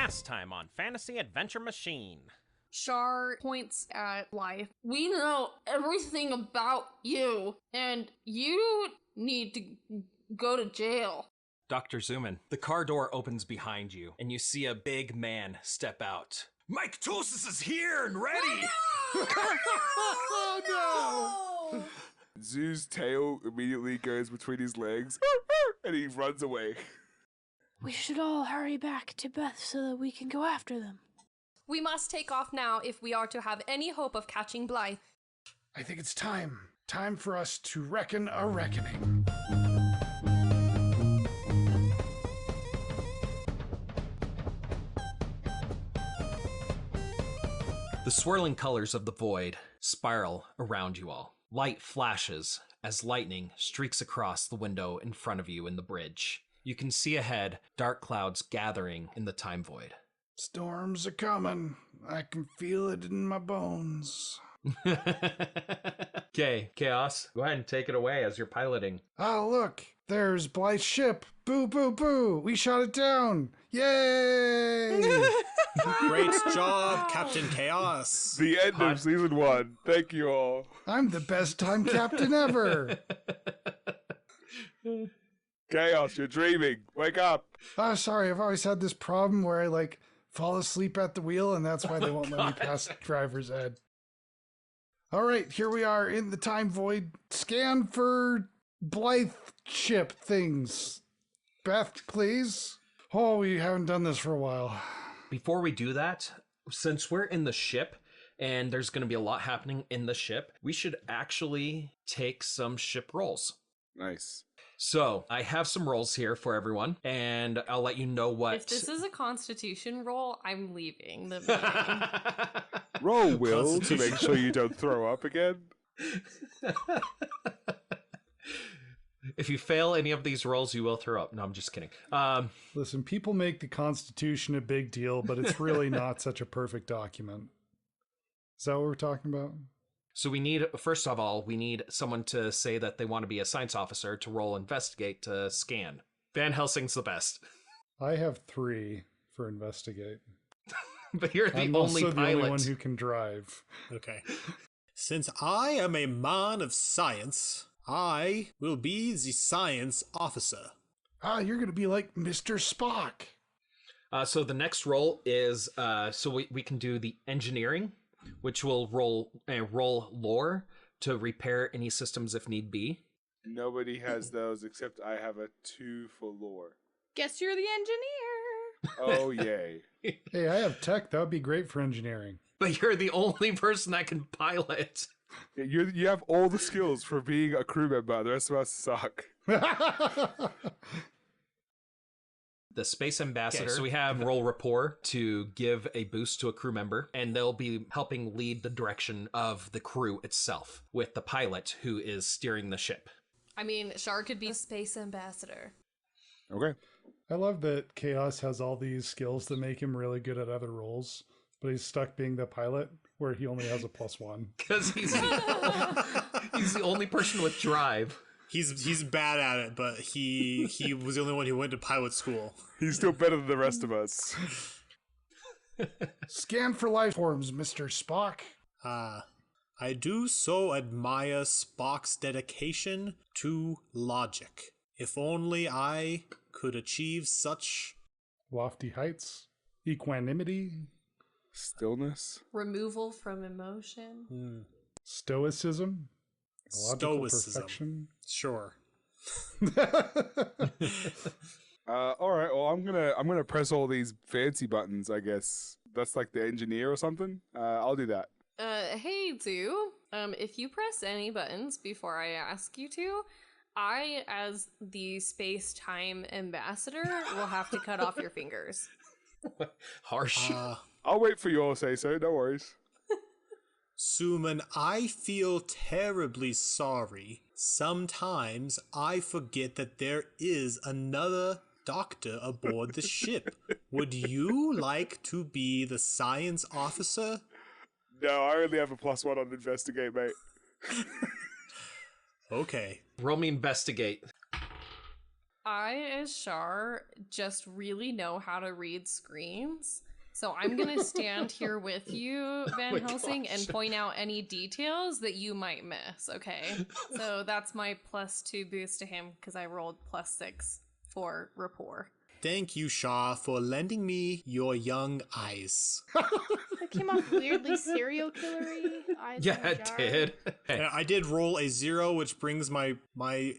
Last time on Fantasy Adventure Machine. Shar points at Blythe. We know everything about you, and you need to go to jail. Dr. Zuman, the car door opens behind you, and you see a big man step out. Mike Tosis is here and ready! Oh no! Zoo's tail immediately goes between his legs, and he runs away. We should all hurry back to BETH so that we can go after them. We must take off now if we are to have any hope of catching Blythe. I think it's time. Time for us to reckon a reckoning. The swirling colors of the void spiral around you all. Light flashes as lightning streaks across the window in front of you in the bridge. You can see ahead dark clouds gathering in the time void. Storms are coming. I can feel it in my bones. Okay, KAOS, go ahead and take it away as you're piloting. Oh, look. There's Blythe's ship. Boo, boo, boo. We shot it down. Yay! Great job, Captain KAOS. The end of season 1. Thank you all. I'm the best time captain ever. KAOS, you're dreaming. Wake up. Oh, sorry. I've always had this problem where I, fall asleep at the wheel, and that's why they won't let me pass driver's ed. All right, here we are in the time void. Scan for Blythe ship things. BETH, please. Oh, we haven't done this for a while. Before we do that, since we're in the ship and there's going to be a lot happening in the ship, we should actually take some ship rolls. Nice. So I have some rolls here for everyone, and I'll let you know what. If this is a Constitution roll, I'm leaving the meeting. Roll will to make sure you don't throw up again. If you fail any of these rolls, you will throw up. No, I'm just kidding. Listen, people make the Constitution a big deal, but it's really not such a perfect document. Is that what we're talking about? So we need, first of all, we need someone to say that they want to be a science officer to roll investigate to scan. Van Helsing's the best. I have 3 for investigate. But you're the I'm only also pilot. the only one who can drive. Okay. Since I am a man of science, I will be the science officer. Ah, you're going to be like Mr. Spock. So the next roll is, so we can do the engineering, which will roll lore to repair any systems if need be. Nobody has those except I have a 2 for lore. Guess you're the engineer. Oh, yay. Hey, I have tech. That would be great for engineering. But you're the only person that can pilot. You have all the skills for being a crew member. The rest of us suck. The space ambassador. Okay, so we have roll rapport to give a boost to a crew member, and they'll be helping lead the direction of the crew itself with the pilot who is steering the ship. I mean, Shar could be space ambassador. Okay. I love that KAOS has all these skills that make him really good at other roles, but he's stuck being the pilot where he only has a +1. Because he's the only person with drive. He's bad at it, but he was the only one who went to pilot school. He's still better than the rest of us. Scan for life forms, Mr. Spock. I do so admire Spock's dedication to logic. If only I could achieve such Lofty heights, equanimity, stillness, removal from emotion, stoicism, logical stoicism. perfection. Sure. All right. Well, I'm gonna press all these fancy buttons. I guess that's like the engineer or something. I'll do that. Hey, Zoo. If you press any buttons before I ask you to, I, as the space-time ambassador, will have to cut off your fingers. Harsh. I'll wait for your say-so. No worries. Suman, I feel terribly sorry. Sometimes I forget that there is another doctor aboard the ship. Would you like to be the science officer? No, I only have a +1 on investigate, mate. Okay. Roll me investigate. I, as Shar, just really know how to read screens. So I'm going to stand here with you, Van Helsing, and point out any details that you might miss, okay? So that's my +2 boost to him because I rolled +6 for rapport. Thank you, Shaw, for lending me your young eyes. That came off weirdly serial killery. Eyes Yeah, in a it jar. did. Hey. I did roll a 0, which brings my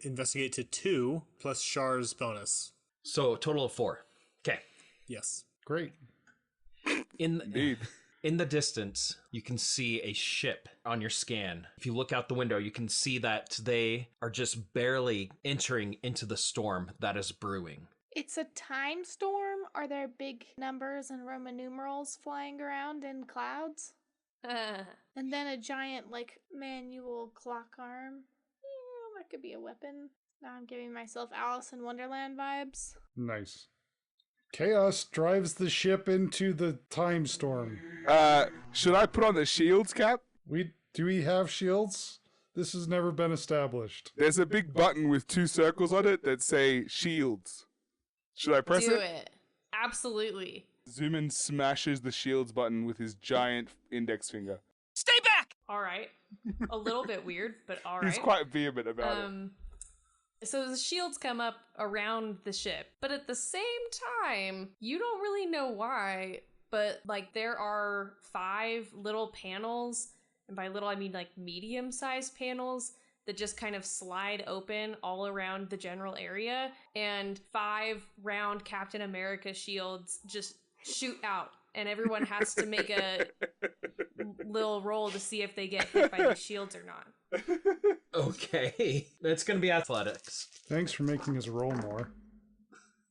investigate to 2, plus Shar's bonus. So a total of 4. Okay. Yes. Great. Indeed. In the distance, you can see a ship on your scan. If you look out the window, you can see that they are just barely entering into the storm that is brewing. It's a time storm? Are there big numbers and Roman numerals flying around in clouds? And then a giant, manual clock arm? That could be a weapon. Now I'm giving myself Alice in Wonderland vibes. Nice. KAOS drives the ship into the time storm. Should I put on the shields, Cap? Do we have shields? This has never been established. There's a big button with 2 circles on it that say shields. Should I press Do it? it. Absolutely. Zuman smashes the shields button with his giant index finger. Stay back! All right. A little bit weird, but all right. He's quite vehement about it. So the shields come up around the ship, but at the same time, you don't really know why, but there are 5 little panels, and by little I mean medium-sized panels that just kind of slide open all around the general area, and 5 round Captain America shields just shoot out, and everyone has to make a little roll to see if they get hit by the shields or not. Okay. That's going to be athletics. Thanks for making us roll more.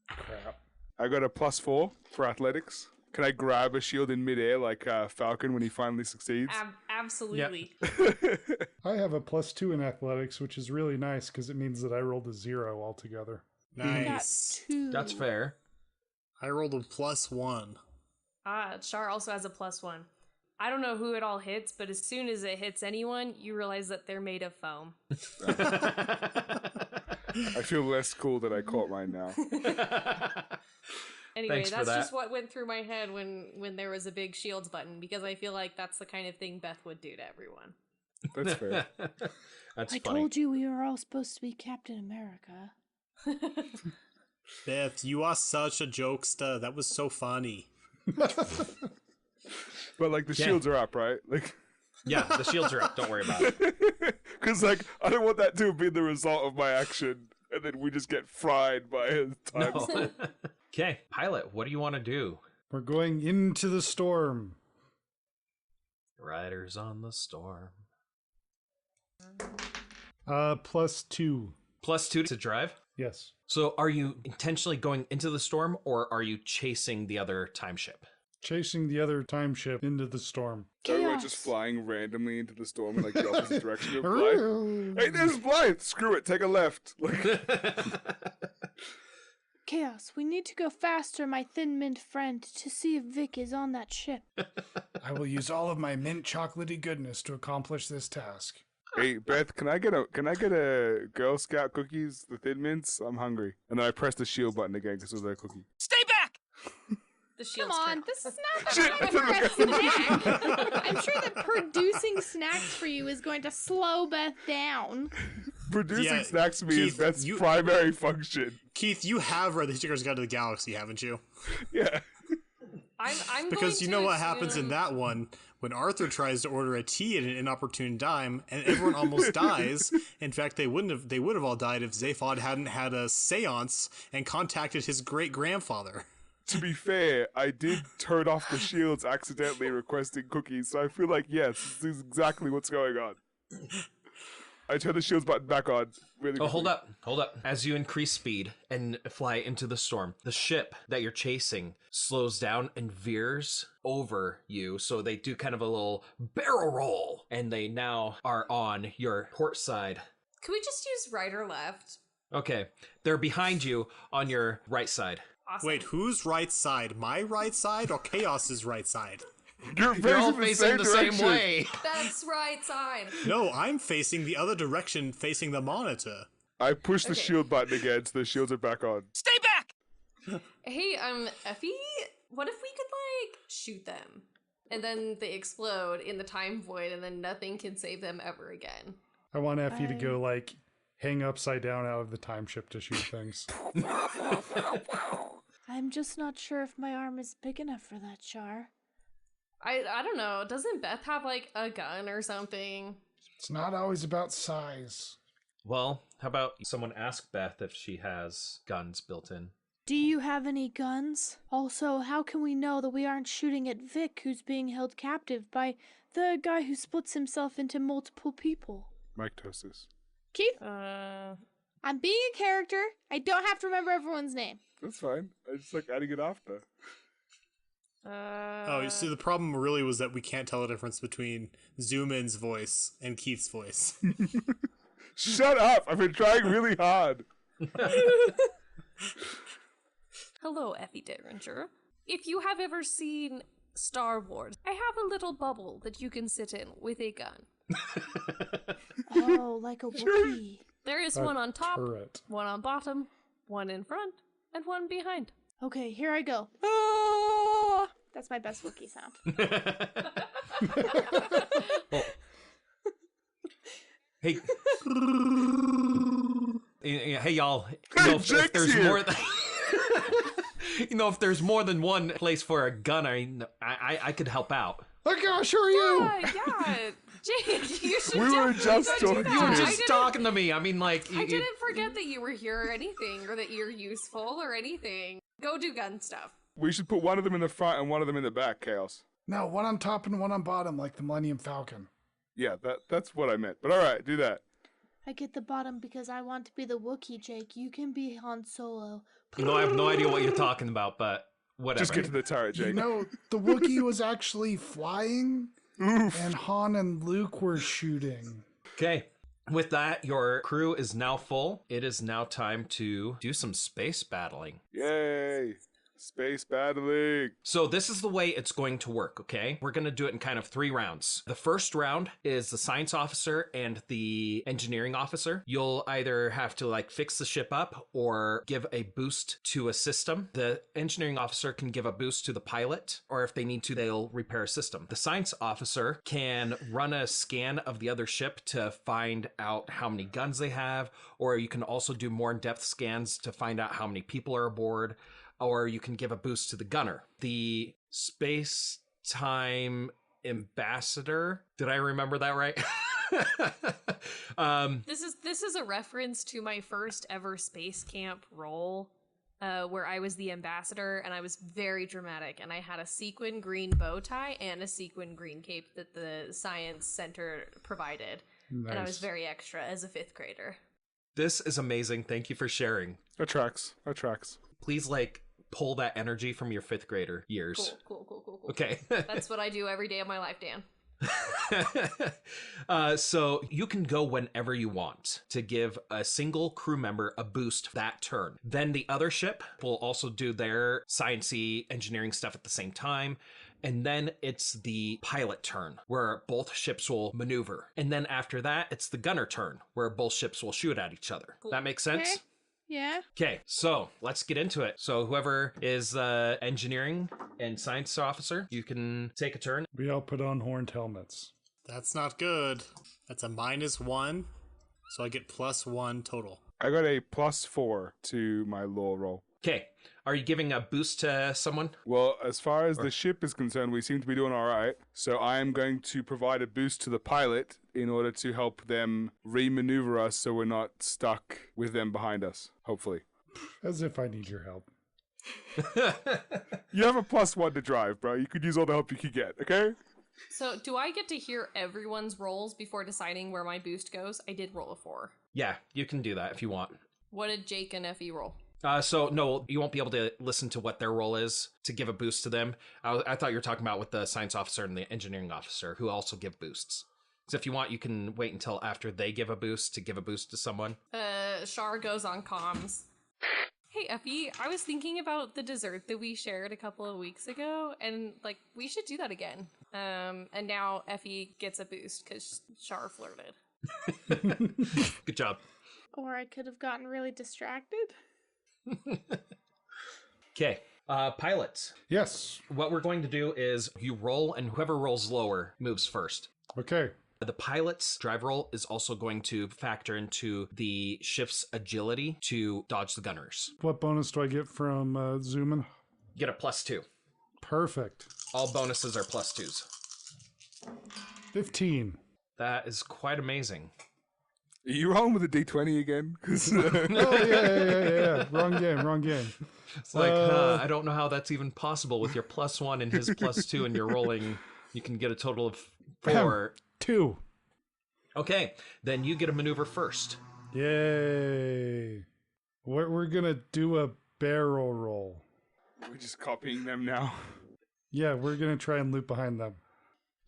Crap. I got a +4 for athletics. Can I grab a shield in midair like Falcon when he finally succeeds? Absolutely. I have a +2 in athletics, which is really nice because it means that I rolled a 0 altogether. Nice. Got 2. That's fair. I rolled a +1. Char also has a +1. I don't know who it all hits, but as soon as it hits anyone, you realize that they're made of foam. I feel less cool that I caught mine now. Anyway, Thanks for that's that. just what went through my head when there was a big shields button, because I feel like that's the kind of thing Beth would do to everyone. That's fair. That's I funny. told you we were all supposed to be Captain America. Beth, you are such a jokester. That was so funny. But the shields are up, right? Yeah, the shields are up. Don't worry about it. Because I don't want that to be the result of my action, and then we just get fried by his time. No. Okay, pilot, what do you want to do? We're going into the storm. Riders on the storm. +2. +2 to drive? Yes. So are you intentionally going into the storm, or are you chasing the other time ship? Chasing the other time ship into the storm. So we're Chaos. just flying randomly into the storm in the opposite direction of Blythe. Hey, there's Blythe! Screw it, take a left. KAOS, we need to go faster, my thin mint friend, to see if Vik is on that ship. I will use all of my mint chocolatey goodness to accomplish this task. Hey, Beth, can I get a Girl Scout cookies, the Thin Mints? I'm hungry. And then I press the shield button again because it was their cookie. Stay back! The Come shields on, turn off. this is not the time for a snack. I'm sure that producing snacks for you is going to slow Beth down. Producing Yeah, snacks to me is Keith, Beth's you- primary function. Keith, you have read the Hitchhiker's Guide to the Galaxy, haven't you? Yeah. I'm Because going you know to what happens in assume- that one when Arthur tries to order a tea at an inopportune time and everyone almost dies. In fact, they would have all died if Zaphod hadn't had a séance and contacted his great grandfather. To be fair, I did turn off the shields accidentally requesting cookies, so I feel like, yes, this is exactly what's going on. I turned the shields button back on. Really Oh, hold quickly. up, hold up. As you increase speed and fly into the storm, the ship that you're chasing slows down and veers over you. So they do kind of a little barrel roll, and they now are on your port side. Could we just use right or left? Okay, they're behind you on your right side. Awesome. Wait, whose right side? My right side or KAOS's right side? You're You're all facing facing the same direction. way. That's right side. No, I'm facing the other direction, facing the monitor. I push the Okay. shield button again, so the shields are back on. Stay back! Hey, Effie, what if we could, like, shoot them? And then they explode in the time void, and then nothing can save them ever again. I want Effie to go, like, hang upside down out of the time ship to shoot things. I'm just not sure if my arm is big enough for that, Char. I don't know. Doesn't Beth have, like, a gun or something? It's not always about size. Well, how about someone ask Beth if she has guns built in? Do you have any guns? Also, how can we know that we aren't shooting at Vik, who's being held captive by the guy who splits himself into multiple people? Mitosis. Keith, I'm being a character. I don't have to remember everyone's name. That's fine. I just like adding it after. Oh, you see, the problem really was that we can't tell the difference between Zoom-in's voice and Keith's voice. Shut up! I've been trying really hard. Hello, Effie Derringer. If you have ever seen Star Wars, I have a little bubble that you can sit in with a gun. Oh, like a Wookiee. There is one on top, Turret. one on bottom, one in front, and one behind. Okay, here I go. Oh! That's my best Wookiee sound. Hey. Hey, y'all. You know, if there's more you know, if there's more than one place for a gun, I could help out. I can assure you! Yeah, Jake, you should We were just don't do talking that. to You were him. just talking to me. I mean, like... I didn't forget that you were here or anything, or that you're useful or anything. Go do gun stuff. We should put one of them in the front and one of them in the back, KAOS. No, one on top and one on bottom, like the Millennium Falcon. Yeah, that's what I meant. But alright, do that. I get the bottom because I want to be the Wookiee, Jake. You can be Han Solo. You know, I have no idea what you're talking about, but whatever. Just get to the turret, Jake. You know, the Wookiee was actually flying, and Han and Luke were shooting. Okay. With that, your crew is now full. It is now time to do some space battling. Yay! Space battling! So this is the way it's going to work, okay? We're going to do it in kind of 3 rounds. The first round is the science officer and the engineering officer. You'll either have to like fix the ship up or give a boost to a system. The engineering officer can give a boost to the pilot, or if they need to, they'll repair a system. The science officer can run a scan of the other ship to find out how many guns they have, or you can also do more in-depth scans to find out how many people are aboard. Or you can give a boost to the gunner. The space-time ambassador. Did I remember that right? This is a reference to my first ever space camp role, where I was the ambassador and I was very dramatic, and I had a sequin green bow tie and a sequin green cape that the science center provided. Nice. And I was very extra as a 5th grader. This is amazing. Thank you for sharing. That tracks. That tracks. Please, like, pull that energy from your 5th grader years. Cool. Okay. That's what I do every day of my life, Dan. So you can go whenever you want to give a single crew member a boost that turn. Then the other ship will also do their sciencey engineering stuff at the same time. And then it's the pilot turn where both ships will maneuver. And then after that, it's the gunner turn where both ships will shoot at each other. Cool. That makes sense? Okay. Yeah. Okay, so let's get into it. So whoever is engineering and science officer, you can take a turn. We all put on horned helmets. That's not good. That's a -1, so I get +1 total. I got a +4 to my law roll. Okay, are you giving a boost to someone? Well, as far as the ship is concerned, we seem to be doing all right. So I am going to provide a boost to the pilot in order to help them re-maneuver us so we're not stuck with them behind us, hopefully. As if I need your help. You have a +1 to drive, bro. You could use all the help you could get, okay? So, do I get to hear everyone's rolls before deciding where my boost goes? I did roll a 4. Yeah, you can do that if you want. What did Jake and Effie roll? So no, you won't be able to listen to what their role is to give a boost to them. I thought you were talking about with the science officer and the engineering officer who also give boosts. So if you want, you can wait until after they give a boost to give a boost to someone. Char goes on comms. Hey, Effie, I was thinking about the dessert that we shared a couple of weeks ago, and, like, we should do that again. And now Effie gets a boost because Char flirted. Good job. Or I could have gotten really distracted. Okay. Pilots. Yes. What we're going to do is you roll, and whoever rolls lower moves first. Okay. The pilot's drive roll is also going to factor into the ship's agility to dodge the gunners. What bonus do I get from zooming? Get a +2. Perfect. All bonuses are +2s. 15. That is quite amazing. Are you rolling with a D20 again? 'Cause, Oh, yeah. Wrong game. It's like, I don't know how that's even possible with your +1 and his +2, and you're rolling. You can get a total of 4. 2. Okay, then you get a maneuver first. Yay. We're going to do a barrel roll. We're just copying them now. Yeah, we're going to try and loop behind them.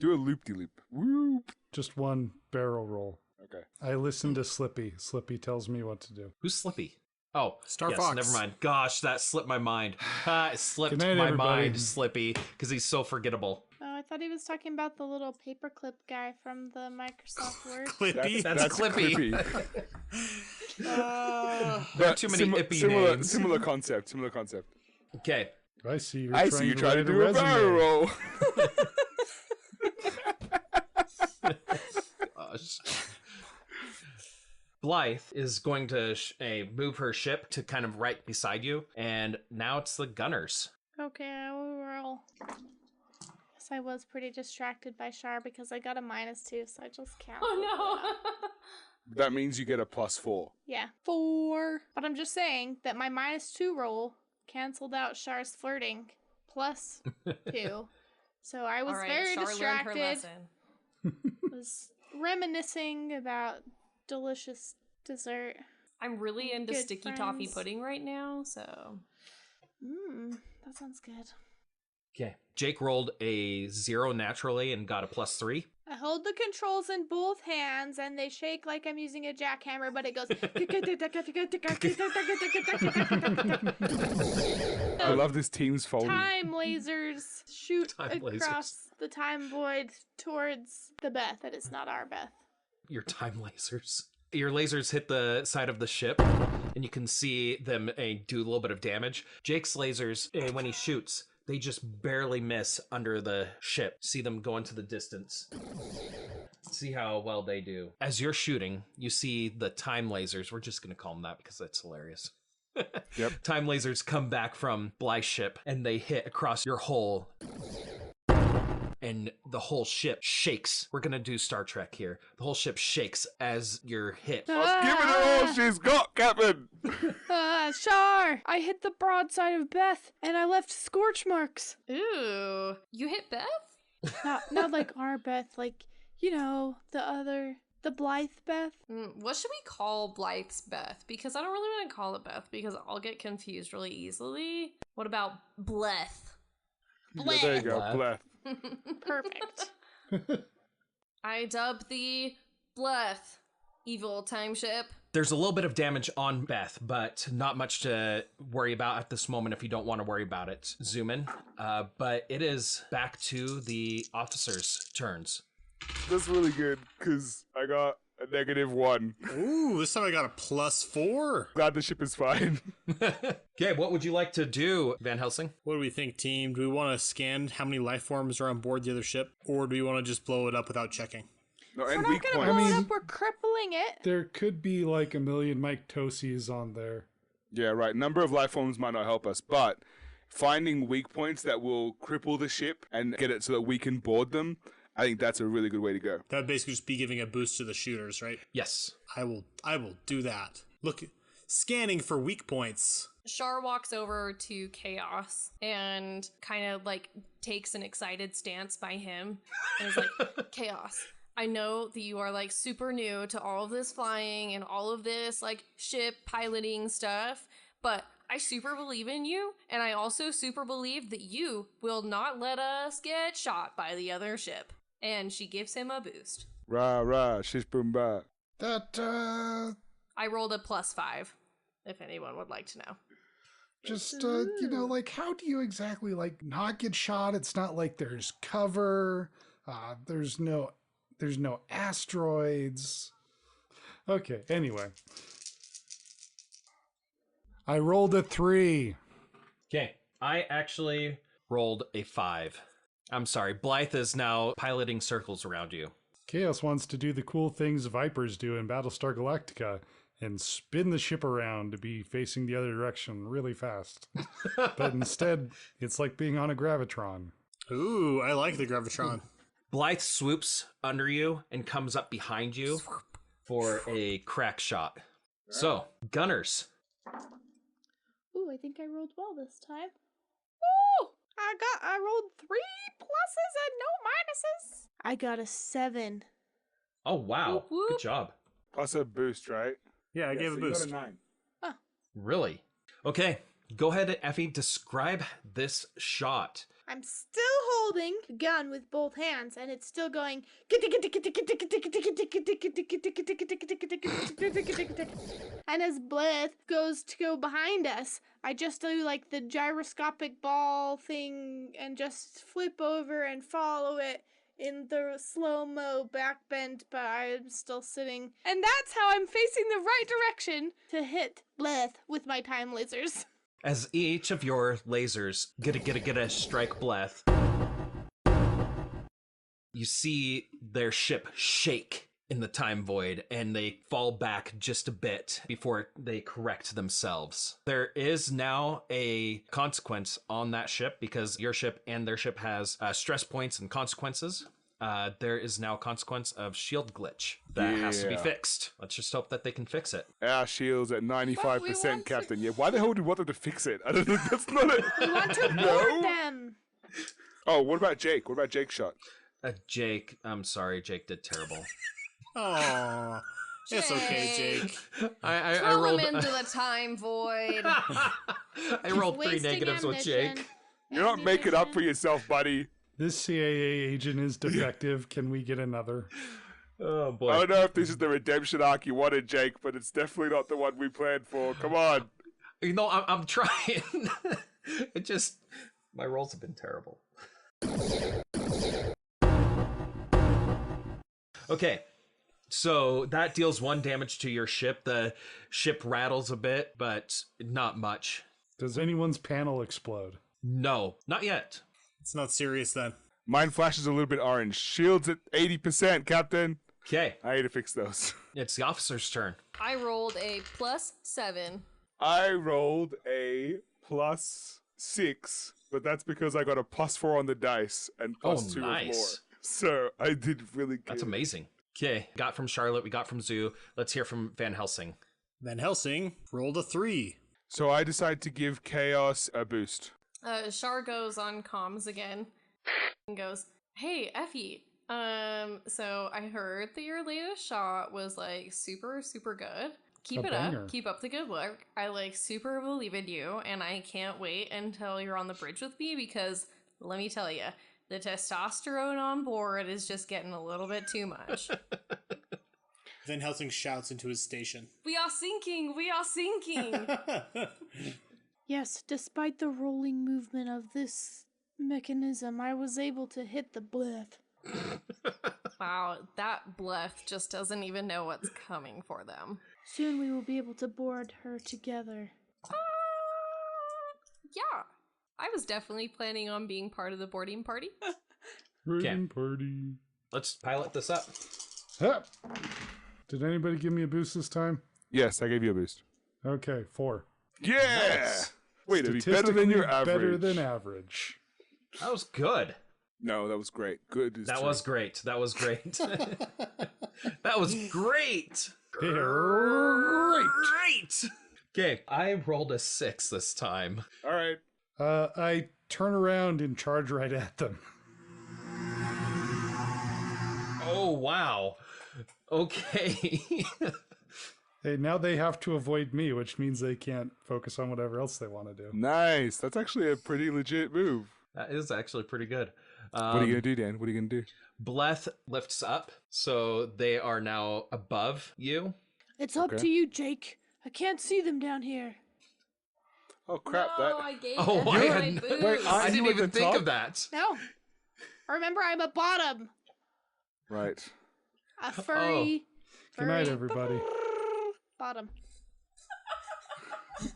Do a loop-de-loop. Whoop. Just one barrel roll. Okay. I listen to Slippy. Slippy tells me what to do. Who's Slippy? Oh, Star yes, Fox. never mind. Gosh, that slipped my mind. It slipped Good night, my everybody. mind, Slippy, because he's so forgettable. Oh, I thought he was talking about the little paperclip guy from the Microsoft Word. Clippy. That's Clippy. There are too many ippy names. Similar concept. Okay. I see you're I trying see you to try to write do a resume. barrel roll. Gosh. Blythe is going to move her ship to kind of right beside you, and now it's the gunners. Okay, I will roll. Guess I was pretty distracted by Char because I got a -2, so I just can't. Oh That means you get a +4. Yeah, 4. But I'm just saying that my -2 roll canceled out Char's flirting +2. So I no. was All right, very Char learned her distracted. lesson. Was reminiscing about delicious dessert. I'm really into Good sticky toffee friends. pudding right now, so That sounds good. Okay. Jake rolled a 0 naturally and got a +3. I hold the controls in both hands and they shake like I'm using a jackhammer, but it goes. I love this team's folding. Time lasers shoot Time lasers. across the time void towards the BETH. That is not our BETH. Your time lasers. Your lasers hit the side of the ship, and you can see them do a little bit of damage. Jake's lasers, when he shoots, they just barely miss under the ship. See them go into the distance. See how well they do. As you're shooting, you see the time lasers. We're just going to call them that because that's hilarious. Yep. Time lasers come back from Blythe's ship, and they hit across your hull. And the whole ship shakes. We're going to do Star Trek here. The whole ship shakes as you're hit. Let's give it all she's got, Captain. Char! I hit the broadside of BETH and I left scorch marks. ooh, you hit Beth? Not like our BETH, like, you know, the Blythe BETH. What should we call Blythe's Beth? Because I don't really want to call it Beth because I'll get confused really easily. What about BLETH? Yeah, there you go, BLETH. Perfect. I dub the BLETH evil time ship. There's a little bit of damage on Beth, but not much to worry about at this moment if you don't want to worry about it. Zoom in. But it is back to the officers' turns. That's really good, because I got a -1. Ooh, this time I got a +4. Glad the ship is fine. Okay, what would you like to do, Van Helsing? What do we think, team? Do we want to scan how many life forms are on board the other ship, or do we want to just blow it up without checking? No, We're and not weak gonna points. blow it up, we're crippling it. There could be like a million Mike Tosies on there. Yeah, right. Number of life forms might not help us, but finding weak points that will cripple the ship and get it so that we can board them, I think that's a really good way to go. That would basically just be giving a boost to the shooters, right? Yes. I will do that. Look, scanning for weak points. Char walks over to KAOS and kind of like takes an excited stance by him and is like, KAOS, I know that you are like super new to all of this flying and all of this like ship piloting stuff, but I super believe in you, and I also super believe that you will not let us get shot by the other ship. And she gives him a boost. Rah, rah, shish boom ba. That, I rolled a +5, if anyone would like to know. just, you know, like, how do you exactly, like, not get shot? It's not like there's cover. There's no asteroids. Okay, anyway. I rolled a 3. Okay. I actually rolled a 5. I'm sorry. BLETH is now piloting circles around you. KAOS wants to do the cool things Vipers do in Battlestar Galactica and spin the ship around to be facing the other direction really fast. But instead, it's like being on a gravitron. Ooh, I like the Gravitron. BLETH swoops under you and comes up behind you for a crack shot. So, gunners. Ooh, I think I rolled well this time. Ooh! I rolled 3 pluses and no minuses. I got a 7. Oh, wow. Whoop, whoop. Good job. Plus a boost, right? Yeah, I gave a so you got boost. 9. Really? Okay. Go ahead, Effie. Describe this shot. I'm still holding the gun with both hands, and it's still going. And as BLETH goes to go behind us, I just do like the gyroscopic ball thing and just flip over and follow it in the slow-mo backbend, but I'm still sitting. And that's how I'm facing the right direction to hit BLETH with my time lasers. As each of your lasers get a strike BLETH, you see their ship shake in the time void, and they fall back just a bit before they correct themselves. There is now a consequence on that ship because your ship and their ship has stress points and consequences. There is now a consequence of shield glitch that has to be fixed. Let's just hope that they can fix it. Our shield's at But we 95%, want Captain. Yeah, why the hell do we want them to fix it? I don't think that's not it. We want to board No. them. Oh, what about Jake? What about Jake's shot? Jake, I'm sorry, Jake did terrible. Aw. It's okay, Jake. I Throw rolled. him into the time void. I rolled 3 Wasting negatives with ammunition. Jake. You're not making up for yourself, buddy. This CAA agent is defective. Can we get another? Oh boy. I don't know if this is the redemption arc you wanted, Jake, but it's definitely not the one we planned for. Come on. You know, I'm trying. It just, my rolls have been terrible. Okay, so that deals 1 damage to your ship. The ship rattles a bit, but not much. Does anyone's panel explode? No, not yet. It's not serious then. Mine flashes a little bit orange. Shield's at 80%, Captain. Okay, I need to fix those. it's the officer's turn. I rolled a +7. I rolled a +6, but that's because I got a +4 on the dice and +2 of lore. nice. So I did really good. That's amazing. Okay, got from Charlotte, we got from Zoo. Let's hear from Van Helsing. Van Helsing rolled a 3. So I decided to give KAOS a boost. Char goes on comms again and goes, "Hey, Effie, so I heard that your latest shot was like super, super good. Keep A it banger. up. Keep up the good work. I like super believe in you, and I can't wait until you're on the bridge with me because let me tell you, the testosterone on board is just getting a little bit too much." Van Helsing shouts into his station. We are sinking! We are sinking! Yes, despite the rolling movement of this mechanism, I was able to hit the BLETH. Wow, that BLETH just doesn't even know what's coming for them. Soon we will be able to board her together. Yeah, I was definitely planning on being part of the boarding party. Raiding party. Let's pilot this up. Ah. Did anybody give me a boost this time? Yes, I gave you a boost. Okay, 4. Yeah! Nice. Wait, it'd be better than your average. Better than average. That was good. No, that was great. Good is That true. was great. That was great. That was great. Great. Okay, I rolled a 6 this time. All right. I turn around and charge right at them. Oh, wow. Okay. Hey, now they have to avoid me, which means they can't focus on whatever else they want to do. Nice. That's actually a pretty legit move. That is actually pretty good. What are you going to do, Dan? What are you going to do? BLETH lifts up, so they are now above you. It's up Okay. to you, Jake. I can't see them down here. Oh, crap. No, I gave Oh, them I my hadn't- boost. wait, I you didn't at even the think top? of that. No. Remember, I'm a bottom. Right. A furry. Good night, everybody. Bottom.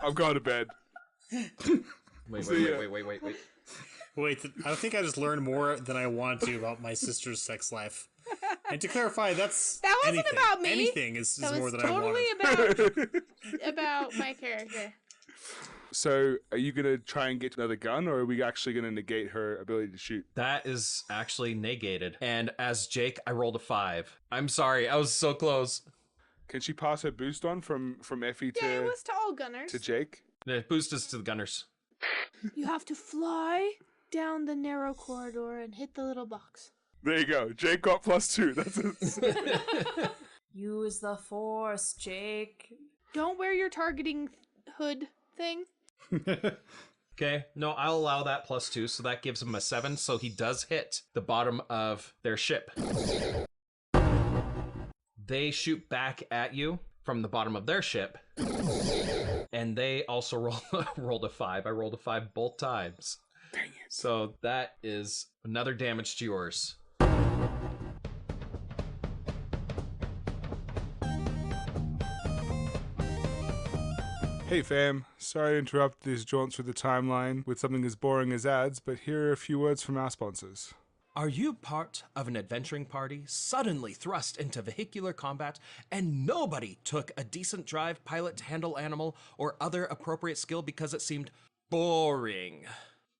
I'm going to bed. Wait. Wait, I think I just learned more than I want to about my sister's sex life. And to clarify, that wasn't anything. About me. Anything is more than totally I wanted. about my character. So, are you going to try and get another gun, or are we actually going to negate her ability to shoot? That is actually negated. And as Jake, I rolled a 5. I'm sorry, I was so close. Can she pass her boost on from Effie Yeah, it was to all gunners. to Jake? The boost is to the gunners. You have to fly down the narrow corridor and hit the little box. There you go. Jake got +2. That's it. Use the force, Jake. Don't wear your targeting hood thing. Okay, no, I'll allow that +2, so that gives him a 7, so he does hit the bottom of their ship. They shoot back at you from the bottom of their ship, and they also rolled a 5. I rolled a 5 both times. Dang it. So that is another damage to yours. Hey fam, sorry to interrupt these jaunts through the timeline with something as boring as ads, but here are a few words from our sponsors. Are you part of an adventuring party suddenly thrust into vehicular combat and nobody took a decent drive, pilot, handle animal, or other appropriate skill because it seemed boring?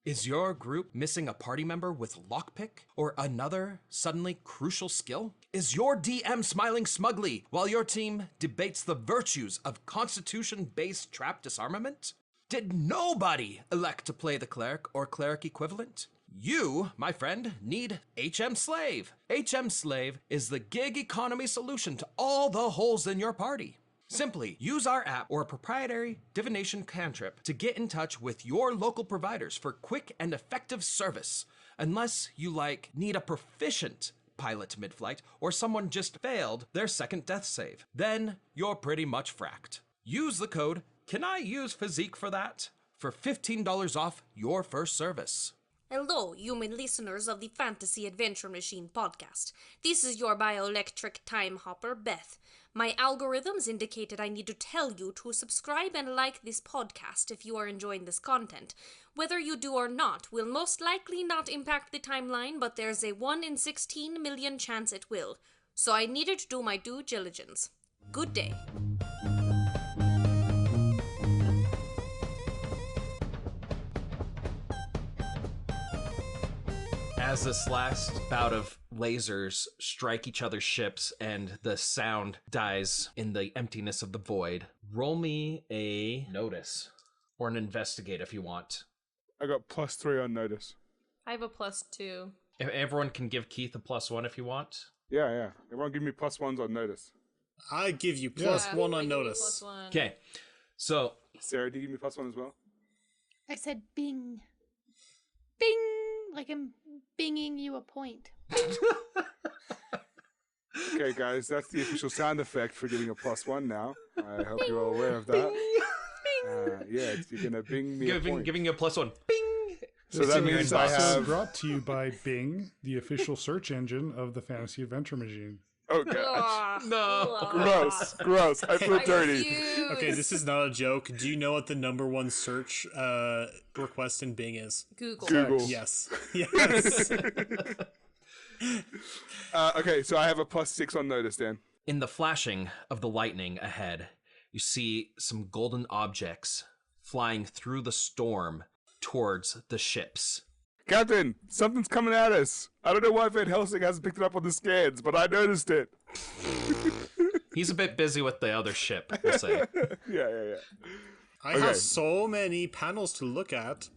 Is your group missing a party member with lockpick or another suddenly crucial skill? Is your DM smiling smugly while your team debates the virtues of constitution-based trap disarmament? Did nobody elect to play the cleric or cleric equivalent? You, my friend, need HM Slave. HM Slave is the gig economy solution to all the holes in your party. Simply use our app or a proprietary divination cantrip to get in touch with your local providers for quick and effective service. Unless you need a proficient pilot mid-flight or someone just failed their second death save, then you're pretty much fracked. Use the code CANIUSEPhysique for that for $15 off your first service. Hello, human listeners of the Fantasy Adventure Machine podcast. This is your bioelectric time hopper, Beth. My algorithms indicated I need to tell you to subscribe and like this podcast if you are enjoying this content. Whether you do or not will most likely not impact the timeline, but there's a 1 in 16 million chance it will. So I needed to do my due diligence. Good day. As this last bout of lasers strike each other's ships and the sound dies in the emptiness of the void, roll me a notice or an investigate if you want. I got +3 on notice. I have a +2. If everyone can give Keith a +1 if you want. Yeah. Everyone give me +1s on notice. I give you +1 on notice. Okay, so... Sarah, do you give me +1 as well? I said bing. Bing! Like I'm binging you a point. Okay, guys, that's the official sound effect for giving a +1 now. I hope you're all aware of that. Yeah, you're gonna bing me a point. Giving you a +1. Bing! So that means I have... brought to you by Bing, the official search engine of the Fantasy Adventure Machine. Oh, God. No. Gross. I feel dirty. Refuse. Okay, this is not a joke. Do you know what the #1 search request in Bing is? Google. Yes. Yes. Okay, so I have a +6 on notice, Dan. In the flashing of the lightning ahead, you see some golden objects flying through the storm towards the ships. Captain, something's coming at us. I don't know why Van Helsing hasn't picked it up on the scans, but I noticed it. He's a bit busy with the other ship, we'll say. Yeah. I have so many panels to look at.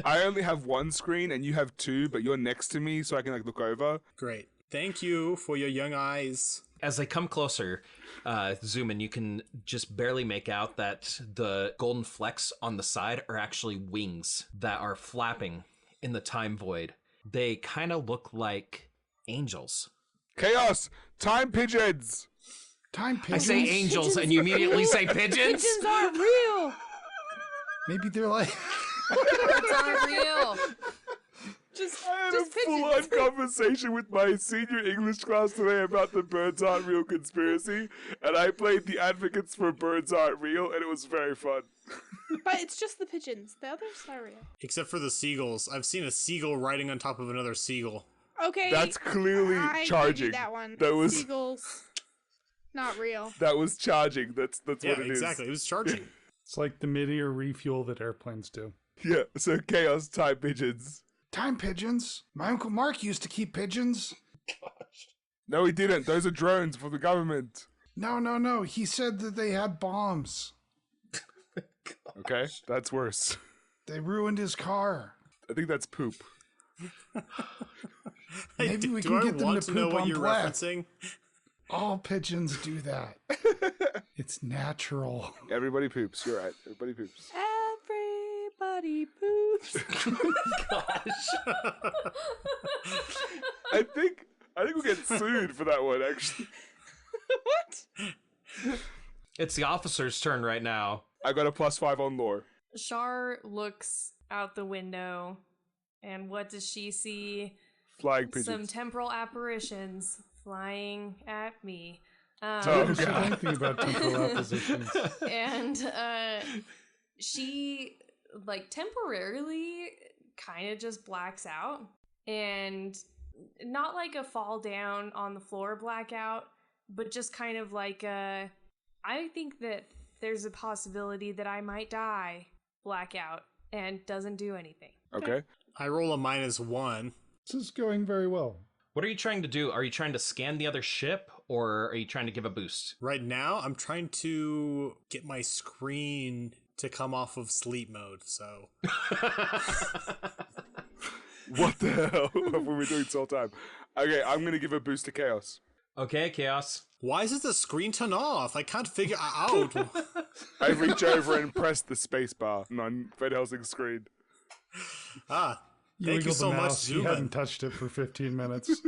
I only have one screen and you have 2, but you're next to me so I can look over. Great. Thank you for your young eyes. As they come closer, zoom in, you can just barely make out that the golden flecks on the side are actually wings that are flapping in the time void. They kind of look like angels. KAOS! Time pigeons! Time pigeons? I say angels and you immediately say pigeons? Pigeons aren't real! Maybe they're like... It's not real. I had a full-on conversation with my senior English class today about the birds aren't real conspiracy, and I played the advocates for birds aren't real, and it was very fun. But it's just the pigeons. The others are real. Except for the seagulls. I've seen a seagull riding on top of another seagull. Okay. That's clearly I charging. give you that one. That was Seagulls. Not real. that was charging. That's what it is. Exactly. It was charging. It's like the mid-ear refuel that airplanes do. Yeah. So chaos time pigeons. Time pigeons? My Uncle Mark used to keep pigeons. No, he didn't. Those are drones for the government. No. He said that they had bombs. Okay, that's worse. They ruined his car. I think that's poop. Maybe we do can I get them want to to know poop what on you're BLETH. referencing? All pigeons do that. It's natural. Everybody poops. You're right. Everybody poops. Everybody poops. I think we'll get sued for that one. Actually, What? It's the officer's turn right now. I got a +5 on lore. Shar looks out the window, and what does she see? Flying pigeons. Some temporal apparitions flying at me. Oh, I God. don't think about temporal oppositions. And she, like, temporarily kind of just blacks out. And not like a fall down on the floor blackout, but just kind of like a, I think that there's a possibility that I might die blackout, and doesn't do anything. Okay. I roll a -1. This is going very well. What are you trying to do? Are you trying to scan the other ship, or are you trying to give a boost? Right now, I'm trying to get my screen to come off of sleep mode, so... What the hell have we been doing this whole time? Okay, I'm gonna give a boost to chaos. Okay, Chaos. Why is it the screen turn off? I can't figure out. I reach over and press the space bar on Van Helsing's screen. Thank you wiggled so the much, mouse. He Zuman. hadn't touched it for 15 minutes.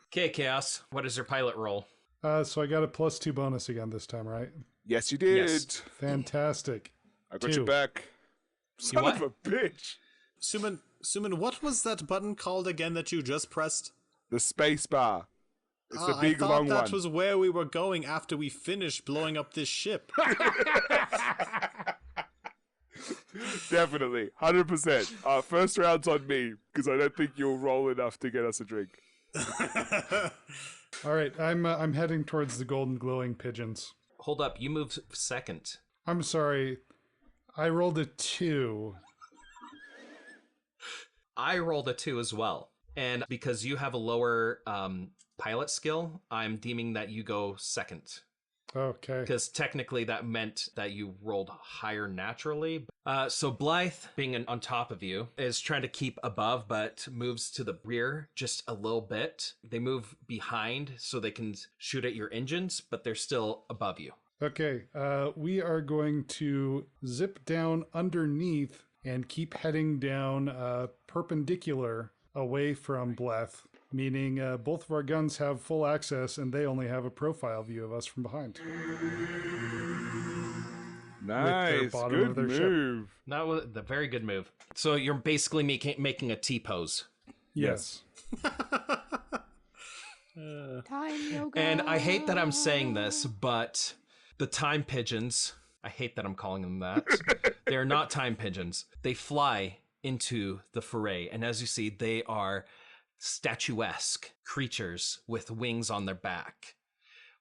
Okay, Chaos. What is your pilot roll? So I got a +2 bonus again this time, right? Yes, you did. Yes. Fantastic. I got 2. you back. Son what? of a bitch. Suman, what was that button called again that you just pressed? The space bar. It's the big I thought long that one. was where we were going after we finished blowing up this ship. Definitely, 100%. First round's on me because I don't think you'll roll enough to get us a drink. All right, I'm heading towards the golden glowing pigeons. Hold up. You moved second. I'm sorry. I rolled a 2. I rolled a 2 as well. And because you have a lower pilot skill, I'm deeming that you go second. Okay. Because technically that meant that you rolled higher naturally. So Blythe, being on top of you, is trying to keep above, but moves to the rear just a little bit. They move behind so they can shoot at your engines, but they're still above you. Okay, we are going to zip down underneath and keep heading down perpendicular away from BLETH, meaning both of our guns have full access and they only have a profile view of us from behind. Nice, bottom good of their ship. move. That was a very good move. So you're basically making a T-pose. Yes. Time yoga. And I hate that I'm saying this, but the time pigeons, I hate that I'm calling them that. They're not time pigeons. They fly into the foray. And as you see, they are statuesque creatures with wings on their back,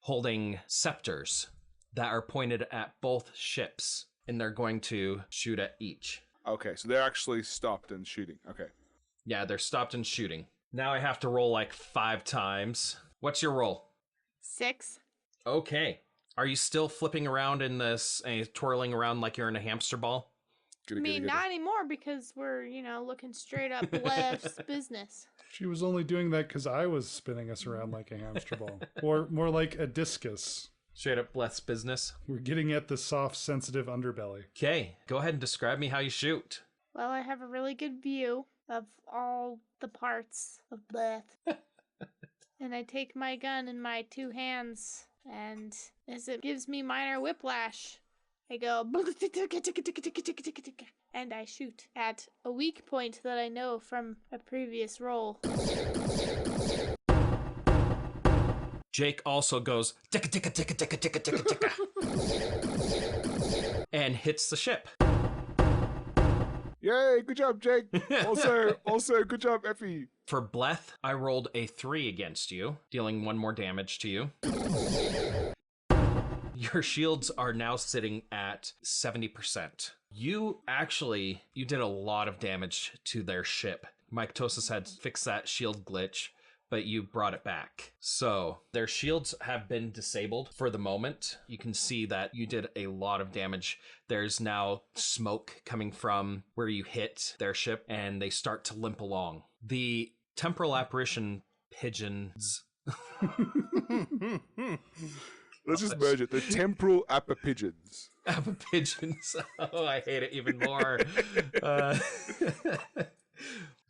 holding scepters that are pointed at both ships. And they're going to shoot at each. Okay, so they're actually stopped and shooting. Okay. Yeah, they're stopped and shooting. Now I have to roll like 5 times. What's your roll? 6. Okay. Are you still flipping around in this, twirling around like you're in a hamster ball? I mean, not anymore because we're, looking straight up Left's business. She was only doing that because I was spinning us around like a hamster ball. Or more like a discus. Straight up Bleth's business. We're getting at the soft, sensitive underbelly. Okay, go ahead and describe me how you shoot. Well, I have a really good view of all the parts of BLETH. And I take my gun in my 2 hands, and as it gives me minor whiplash, I go... and I shoot at a weak point that I know from a previous roll. Jake also goes ticka ticka ticka ticka ticka ticka ticka and hits the ship. Yay, good job, Jake. Also, good job, Effie. For BLETH, I rolled a 3 against you, dealing 1 more damage to you. Your shields are now sitting at 70%. You did a lot of damage to their ship. Mycotosis had fixed that shield glitch, but you brought it back. So their shields have been disabled for the moment. You can see that you did a lot of damage. There's now smoke coming from where you hit their ship, and they start to limp along. The temporal apparition pigeons. Let's just merge it. The temporal apipigeons. Apipigeons. Oh, I hate it even more.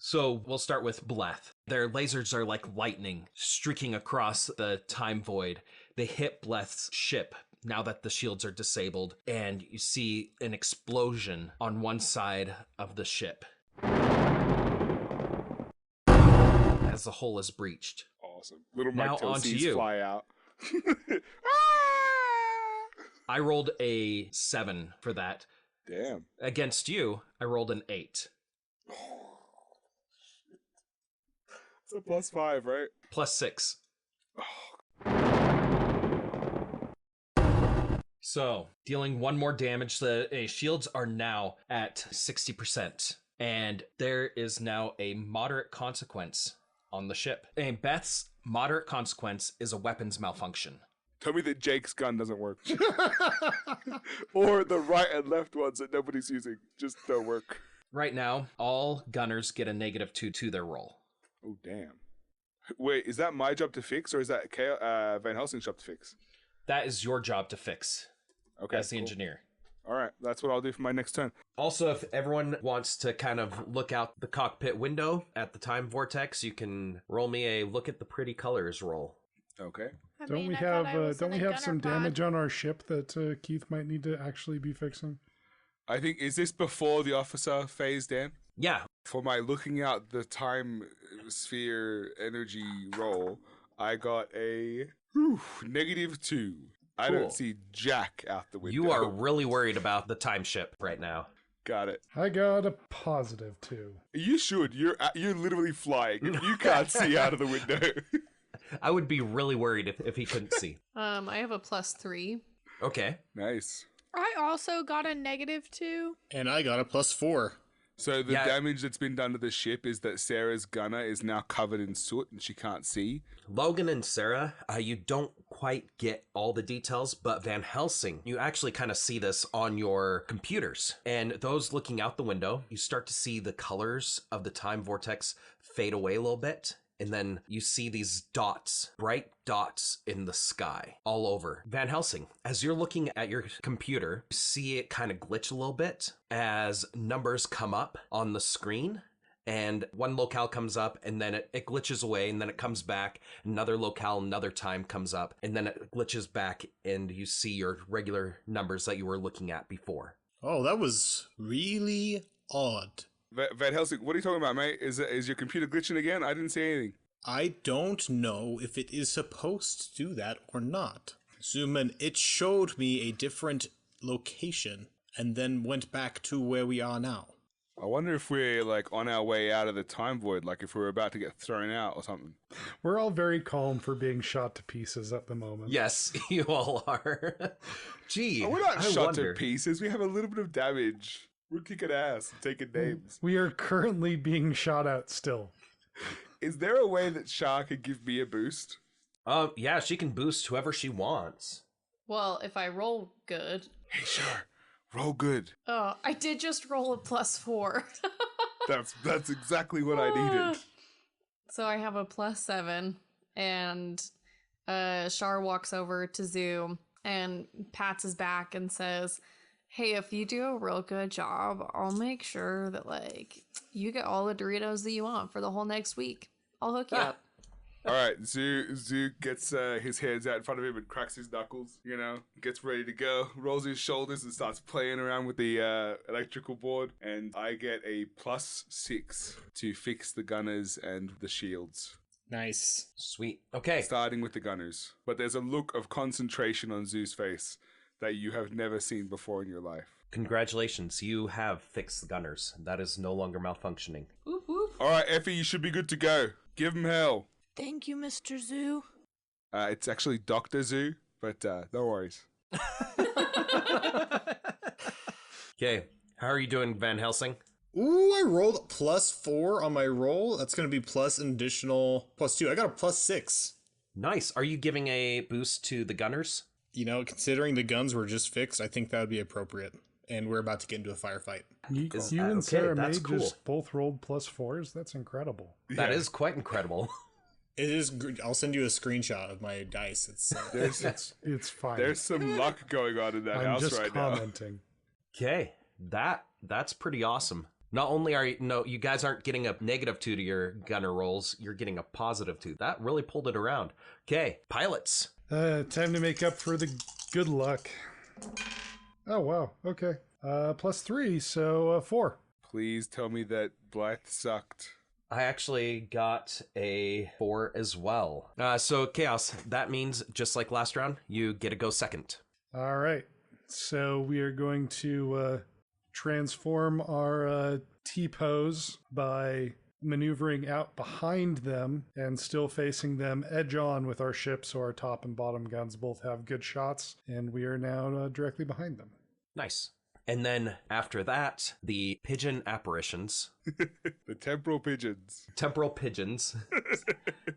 So we'll start with BLETH. Their lasers are like lightning streaking across the time void. They hit BLETH's ship now that the shields are disabled, and you see an explosion on one side of the ship as the hull is breached. Awesome. Little Now onto you. Fly out. I rolled a 7 for that. Damn. Against you, I rolled an 8. It's a +5, right? +6. So, dealing 1 more damage, the shields are now at 60%. And there is now a moderate consequence on the ship. And BETH's moderate consequence is a weapons malfunction. Tell me that Jake's gun doesn't work. Or the right and left ones that nobody's using just don't work. Right now, all gunners get a -2 to their roll. Oh, damn. Wait, is that my job to fix, or is that Van Helsing's job to fix? That is your job to fix. Okay, as the engineer. All right, that's what I'll do for my next turn. Also, if everyone wants to kind of look out the cockpit window at the time vortex, you can roll me a look at the pretty colors roll. Okay. Don't we have some damage on our ship that Keith might need to actually be fixing? I think, is this before the officer phase, Dan? Yeah. For my looking out the time sphere energy roll, I got a -2. I don't see jack out the window. You are really worried about the time ship right now. Got it. I got a +2. You should. You're literally flying. You can't see out of the window. I would be really worried if he couldn't see. I have a +3. Okay. Nice. I also got a -2. And I got a +4. So the damage that's been done to the ship is that Sarah's gunner is now covered in soot and she can't see. Logan and Sarah, you don't quite get all the details, but Van Helsing, you actually kind of see this on your computers. And those looking out the window, you start to see the colors of the time vortex fade away a little bit. And then you see these dots, bright dots in the sky all over. Van Helsing, as you're looking at your computer, you see it kind of glitch a little bit as numbers come up on the screen. And one locale comes up, and then it glitches away, and then it comes back. Another locale, another time comes up, and then it glitches back, and you see your regular numbers that you were looking at before. Oh, that was really odd. Van Helsing, what are you talking about, mate? Is your computer glitching again? I didn't see anything. I don't know if it is supposed to do that or not. Zuman, it showed me a different location and then went back to where we are now. I wonder if we're like on our way out of the time void, like if we're about to get thrown out or something. We're all very calm for being shot to pieces at the moment. Yes, you all are. Gee, we're not shot to pieces. We have a little bit of damage. We're kicking ass and taking names. We are currently being shot at still. Is there a way that Shah could give me a boost? Yeah, she can boost whoever she wants. Well, if I roll good. Hey, Shah, roll good. Oh, I did just roll a +4. That's exactly what I needed. So I have a +7, and Shar walks over to Zoom and pats his back and says, hey, if you do a real good job, I'll make sure that, like, you get all the Doritos that you want for the whole next week. I'll hook you up. All right, Zoo gets his hands out in front of him and cracks his knuckles, gets ready to go, rolls his shoulders and starts playing around with the electrical board. And I get a +6 to fix the gunners and the shields. Nice. Sweet. Okay. Starting with the gunners. But there's a look of concentration on Zoo's face that you have never seen before in your life. Congratulations, you have fixed the gunners. That is no longer malfunctioning. Whoop, whoop. All right, Effie, you should be good to go. Give him hell. Thank you, Mr. Zoo. It's actually Dr. Zoo, but no worries. Okay, how are you doing, Van Helsing? Ooh, I rolled +4 on my roll. That's going to be plus an additional +2. I got a +6. Nice. Are you giving a boost to the gunners? Considering the guns were just fixed, I think that would be appropriate. And we're about to get into a firefight. You Okay, and Sarah that's May cool. just both rolled +4s? That's incredible. That is quite incredible. It is. I'll send you a screenshot of my dice. It's fine. There's some luck going on in that I'm house just right commenting. Okay, that's pretty awesome. Not only you guys aren't getting a -2 to your gunner rolls, you're getting a +2. That really pulled it around. Okay, pilots. Time to make up for the good luck. Oh, wow. Okay. +3, so 4. now. Please tell me that BLETH sucked. I actually got a 4 as well. So KAOS, that means just like last round, you get to go second. All right. So we are going to transform our T-pose by maneuvering out behind them and still facing them edge on with our ship, so our top and bottom guns both have good shots, and we are now directly behind them. Nice. And then after that, the pigeon apparitions. The temporal pigeons. Temporal pigeons.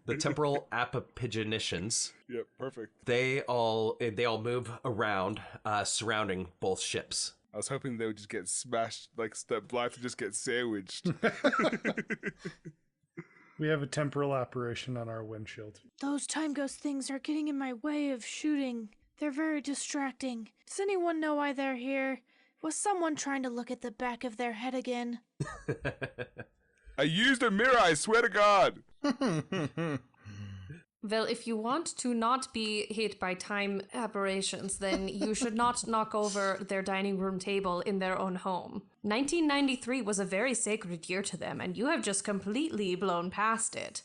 The temporal appipigeonicians. Yep, perfect. They all move around, surrounding both ships. I was hoping they would just get smashed, like that BLETH would just get sandwiched. We have a temporal apparition on our windshield. Those time ghost things are getting in my way of shooting. They're very distracting. Does anyone know why they're here? Was someone trying to look at the back of their head again? I used a mirror, I swear to God. Well, if you want to not be hit by time aberrations, then you should not knock over their dining room table in their own home. 1993 was a very sacred year to them, and you have just completely blown past it.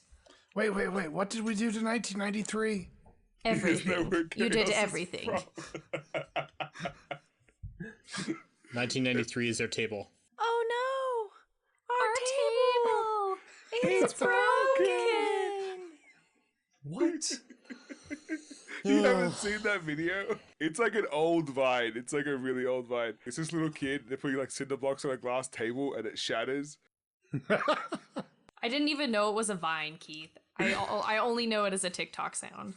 Wait. What did we do to 1993? Everything. You did everything. 1993 is their table. Oh no! Our table! It's broken! What? You haven't seen that video? It's like an old Vine. It's like a really old Vine. It's this little kid. They're putting like cinder blocks on a glass table and it shatters. I didn't even know it was a Vine, Keith. I only know it as a TikTok sound.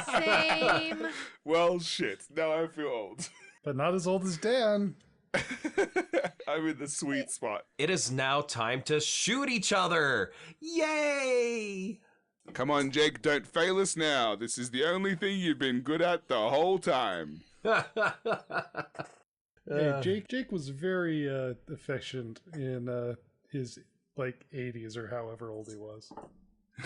Same. Well, shit. Now I feel old. But not as old as Dan. I'm in the sweet spot. It is now time to shoot each other. Yay! Come on, Jake, don't fail us now. This is the only thing you've been good at the whole time. Hey, Jake was very efficient in his 80s or however old he was.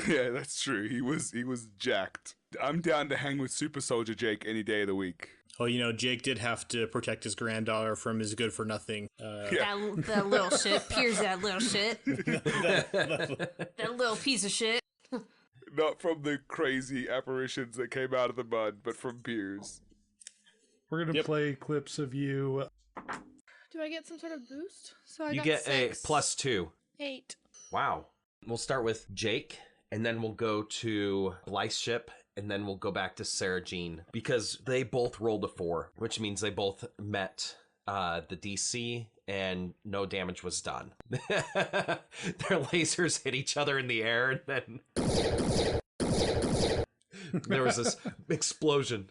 Yeah, that's true. He was jacked. I'm down to hang with Super Soldier Jake any day of the week. Well, Jake did have to protect his granddaughter from his good-for-nothing. That little shit. Piers that little shit. That little piece of shit. Not from the crazy apparitions that came out of the mud, but from Piers. We're going to play clips of you. Do I get some sort of boost? So I You got get 6. a +2. 8. Wow. We'll start with Jake, and then we'll go to Blythe's ship, and then we'll go back to Sarah Jean, because they both rolled a 4, which means they both met the DC, and no damage was done. Their lasers hit each other in the air, and then there was this explosion.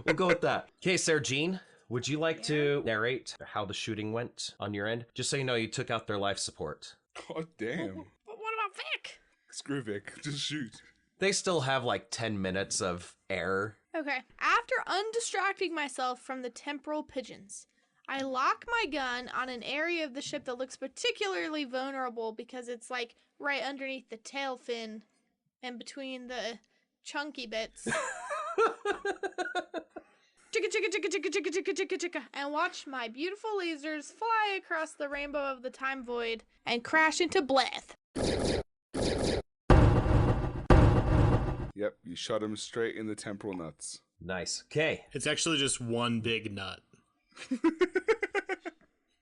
We'll go with that. Okay, Sarah Jean, would you like to narrate how the shooting went on your end? Just so you know, you took out their life support. God damn. But what about Vik? Screw Vik. Just shoot. They still have 10 minutes of air. Okay. After undistracting myself from the temporal pigeons, I lock my gun on an area of the ship that looks particularly vulnerable because it's like right underneath the tail fin and between the chunky bits. Chicka chicka chicka chicka chicka chicka chicka chicka, and watch my beautiful lasers fly across the rainbow of the time void and crash into BLETH. Yep, you shot him straight in the temporal nuts. Nice. Okay. It's actually just one big nut.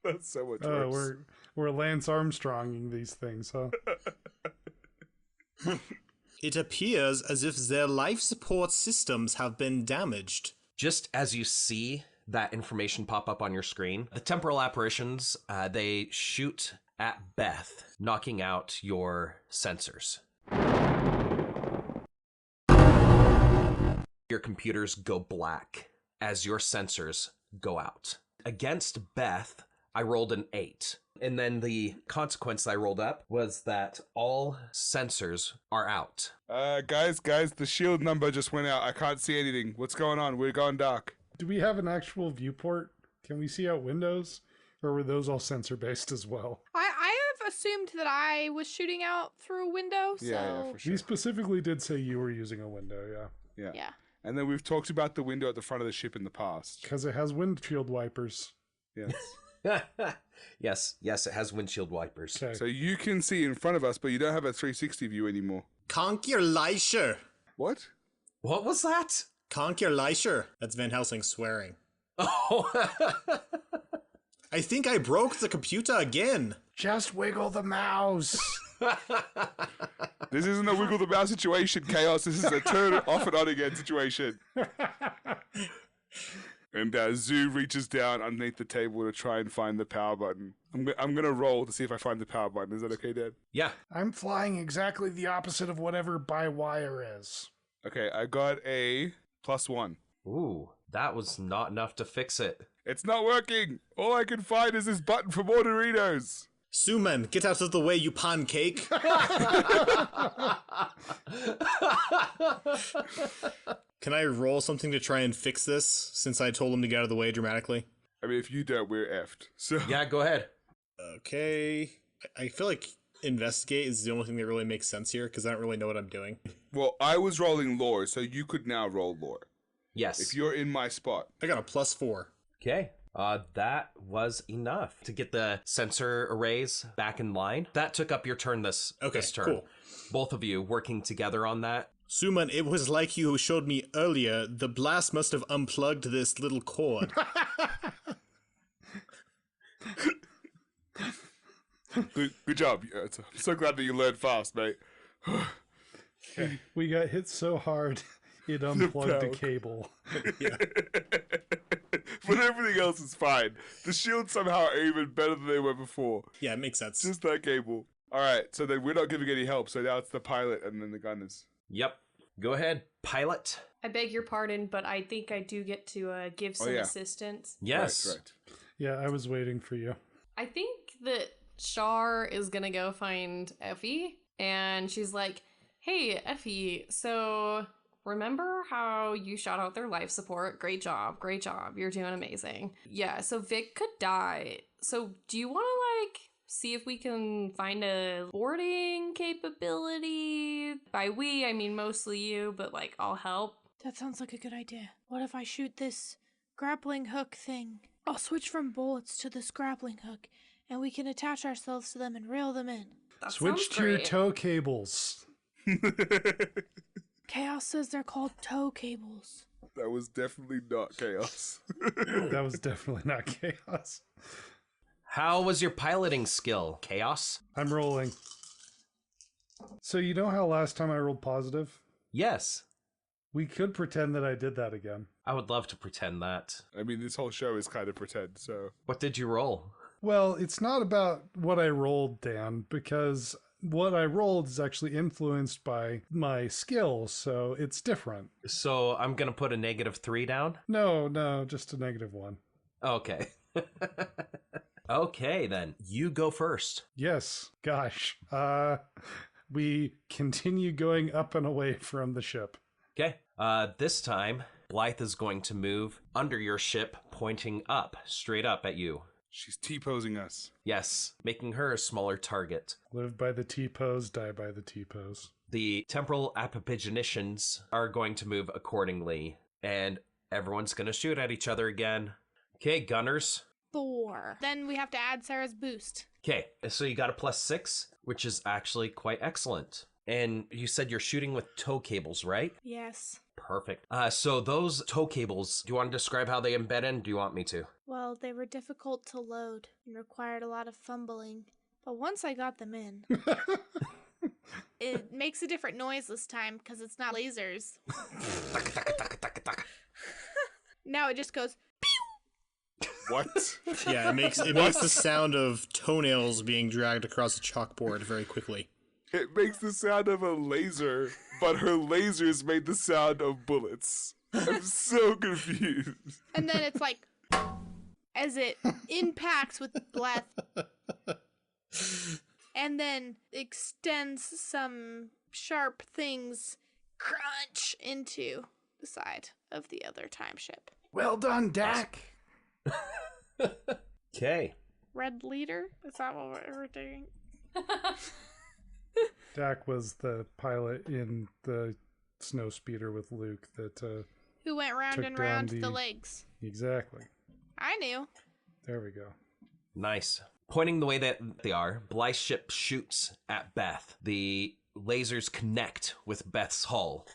That's so much worse. We're Lance Armstronging these things, huh? It appears as if their life support systems have been damaged. Just as you see that information pop up on your screen, the temporal apparitions, they shoot at BETH, knocking out your sensors. Your computers go black as your sensors go out. Against BETH, I rolled an 8. And then the consequence I rolled up was that all sensors are out. Guys, the shield number just went out. I can't see anything. What's going on? We're going dark. Do we have an actual viewport? Can we see out windows? Or were those all sensor-based as well? I have assumed that I was shooting out through a window, so... Yeah, for sure. We specifically did say you were using a window, Yeah. Yeah. And then we've talked about the window at the front of the ship in the past. because it has windshield wipers. Yes. Yes, it has windshield wipers. Okay. So you can see in front of us, but you don't have a 360 view anymore. Conk your Leisure. What? What was that? Conk your Leisure. That's Van Helsing swearing. Oh. I think I broke the computer again. Just wiggle the mouse. This isn't a wiggle the mouse situation, KAOS. This is a turn off and on again situation. And Zoo reaches down underneath the table to try and find the power button. I'm going to roll to see if I find the power button. Is that okay, Dad? Yeah. I'm flying exactly the opposite of whatever by wire is. Okay, I got a +1. Ooh, that was not enough to fix it. It's not working. All I can find is this button for more Doritos. Suman, get out of the way, you pancake. Can I roll something to try and fix this, since I told him to get out of the way dramatically? I mean, if you don't, we're effed. So Yeah, go ahead. Okay. I feel like investigate is the only thing that really makes sense here, because I don't really know what I'm doing. Well, I was rolling lore, so you could now roll lore. Yes. If you're in my spot. I got a +4. Okay. That was enough to get the sensor arrays back in line. That took up your turn this turn. Cool. Both of you working together on that. Suman, it was like you showed me earlier. The blast must have unplugged this little cord. Good job. I'm so glad that you learned fast, mate. We got hit so hard, it unplugged a cable. But everything else is fine. The shields somehow are even better than they were before. Yeah, it makes sense. Just that cable. Alright, so then we're not giving any help, so now it's the pilot and then the gunners. Yep. Go ahead, pilot. I beg your pardon, but I think I do get to give some assistance. Yes. Right. Yeah, I was waiting for you. I think that Shar is gonna go find Effie, and she's like, "Hey, Effie, so remember how you shot out their life support? Great job, you're doing amazing. Yeah, so Vik could die. So do you want to, see if we can find a boarding capability? By we, I mean mostly you, but, I'll help." That sounds like a good idea. What if I shoot this grappling hook thing? I'll switch from bullets to this grappling hook, and we can attach ourselves to them and reel them in. That Switch sounds to your great. tow cables. KAOS says they're called tow cables. That was definitely not KAOS. That was definitely not KAOS. How was your piloting skill, KAOS? I'm rolling. So you know how last time I rolled positive? Yes. We could pretend that I did that again. I would love to pretend that. I mean, this whole show is kind of pretend, so... What did you roll? Well, it's not about what I rolled, Dan, because what I rolled is actually influenced by my skills, so it's different. So I'm going to put a -3 down? No, just a -1. Okay. Okay, then. You go first. Yes, gosh. We continue going up and away from the ship. Okay. This time, BLETH is going to move under your ship, pointing up, straight up at you. She's T-posing us. Yes, making her a smaller target. Live by the T-pose, die by the T-pose. The temporal apopigenicians are going to move accordingly, and everyone's going to shoot at each other again. Okay, gunners. 4. Then we have to add Sarah's boost. Okay, so you got a +6, which is actually quite excellent. And you said you're shooting with tow cables, right? Yes. Perfect. So those tow cables, do you want to describe how they embed in? Do you want me to? Well, they were difficult to load and required a lot of fumbling. But once I got them in, it makes a different noise this time because it's not lasers. Now it just goes... What? Yeah, it makes the sound of toenails being dragged across a chalkboard very quickly. It makes the sound of a laser, but her lasers made the sound of bullets. I'm so confused. And then it's like, as it impacts with BLETH, and then extends some sharp things, crunch, into the side of the other time ship. Well done, Dak. Okay. Red leader? Is that what we're doing? Dak was the pilot in the snow speeder with Luke that Who went round took and down round the legs. Exactly. I knew. There we go. Nice. Pointing the way that they are, BLETH's ship shoots at BETH. The lasers connect with BETH's hull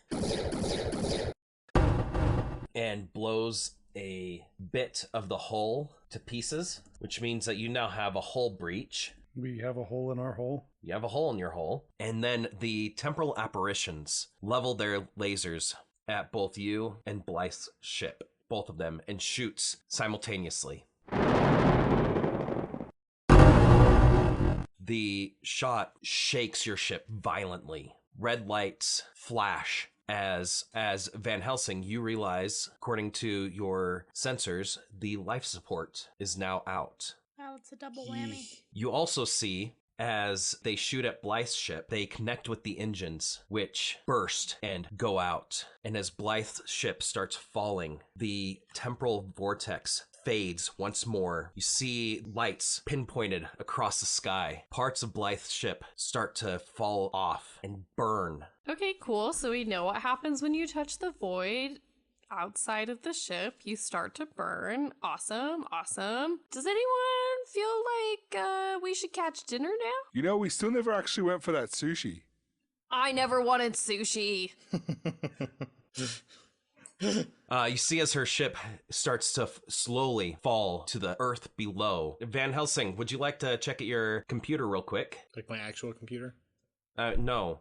and blows a bit of the hull to pieces, which means that you now have a hull breach. We have a hole in our hole. You have a hole in your hull. And then the temporal apparitions level their lasers at both you and BLETH's ship, both of them, and shoots simultaneously. The shot shakes your ship violently. Red lights flash as Van Helsing, you realize, according to your sensors, the life support is now out. Wow, it's a double whammy. You also see, as they shoot at BLETH's ship, they connect with the engines, which burst and go out. And as BLETH's ship starts falling, the temporal vortex fades once more. You see lights pinpointed across the sky. Parts of BLETH's ship start to fall off and burn. Okay, cool. So we know what happens when you touch the void. Outside of the ship, you start to burn. Awesome, awesome. Does anyone feel like we should catch dinner now? You know, we still never actually went for that sushi. I never wanted sushi. You see as her ship starts to slowly fall to the earth below. Van Helsing, would you like to check at your computer real quick? Like my actual computer? No.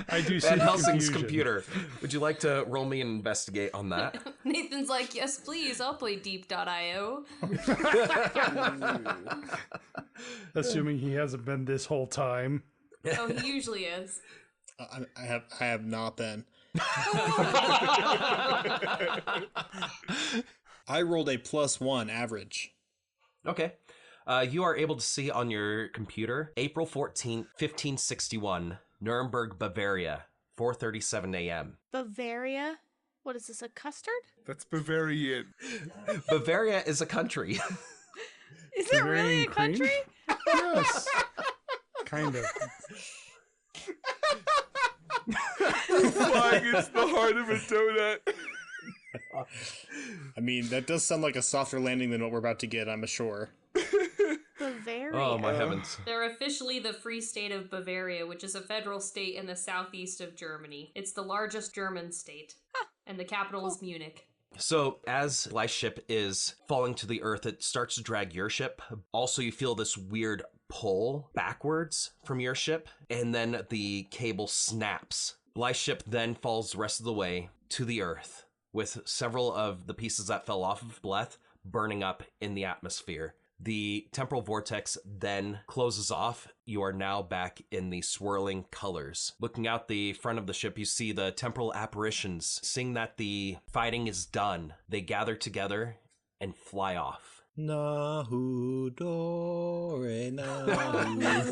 I do see Van Helsing's confusion. computer. Would you like to roll me an investigate on that? Nathan's like, yes, please. I'll play Deep.io. Assuming he hasn't been this whole time. Oh, he usually is. I have not been. I rolled a +1 average. Okay. You are able to see on your computer April 14th, 1561, Nuremberg, Bavaria, 4:37 a.m. Bavaria? What is this, a custard? That's Bavarian. Bavaria is a country. Is it really a Bavarian cream? country? Yes. Kind of. Flying into the heart of a donut. I mean, that does sound like a softer landing than what we're about to get, I'm sure. Bavaria. Oh, my heavens. They're officially the Free State of Bavaria, which is a federal state in the southeast of Germany. It's the largest German state, and the capital is Munich. So, as BLETH's ship is falling to the earth, it starts to drag your ship. Also, you feel this weird pull backwards from your ship, and then the cable snaps. BLETH's ship then falls the rest of the way to the earth, with several of the pieces that fell off of BLETH burning up in the atmosphere. The temporal vortex then closes off. You are now back in the swirling colors. Looking out the front of the ship, you see the temporal apparitions. Seeing that the fighting is done, they gather together and fly off. Nahudore, Nahudore.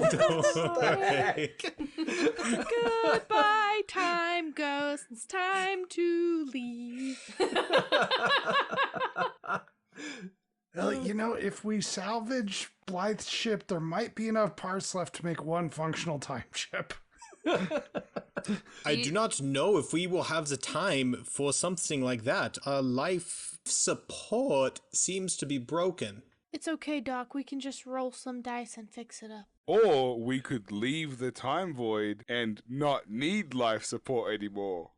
Goodbye, time time, ghosts. It's time to leave. Well, you know, if we salvage Blythe's ship, there might be enough parts left to make one functional time ship. I do not know if we will have the time for something like that. Our life support seems to be broken. It's okay, Doc. We can just roll some dice and fix it up. Or we could leave the time void and not need life support anymore.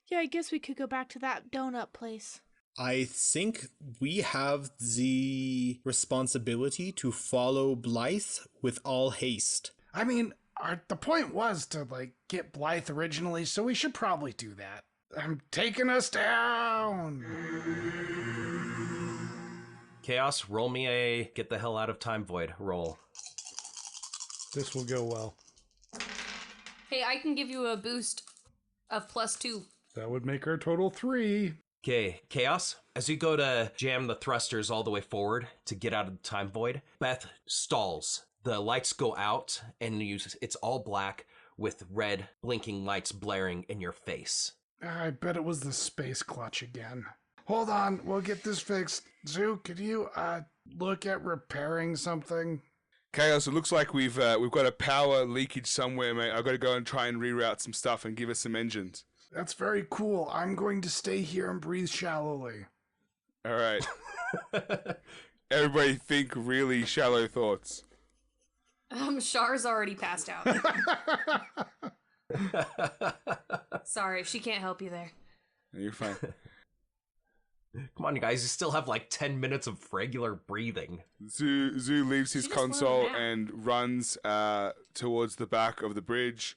Yeah, I guess we could go back to that donut place. I think we have the responsibility to follow Blythe with all haste. I mean, the point was to, get Blythe originally, so we should probably do that. I'm taking us down! KAOS, roll me a get the hell out of time void roll. This will go well. Hey, I can give you a boost of +2. That would make our total 3. Okay, KAOS, as you go to jam the thrusters all the way forward to get out of the time void, Beth stalls. The lights go out, and it's all black with red blinking lights blaring in your face. I bet it was the space clutch again. Hold on, we'll get this fixed. Zoo, could you look at repairing something? KAOS, it looks like we've got a power leakage somewhere, mate. I've got to go and try and reroute some stuff and give us some engines. That's very cool. I'm going to stay here and breathe shallowly. All right. Everybody think really shallow thoughts. Char's already passed out. Sorry, she can't help you there. You're fine. Come on, you guys, you still have 10 minutes of regular breathing. Zoo leaves his She just wanted console a nap. and runs towards the back of the bridge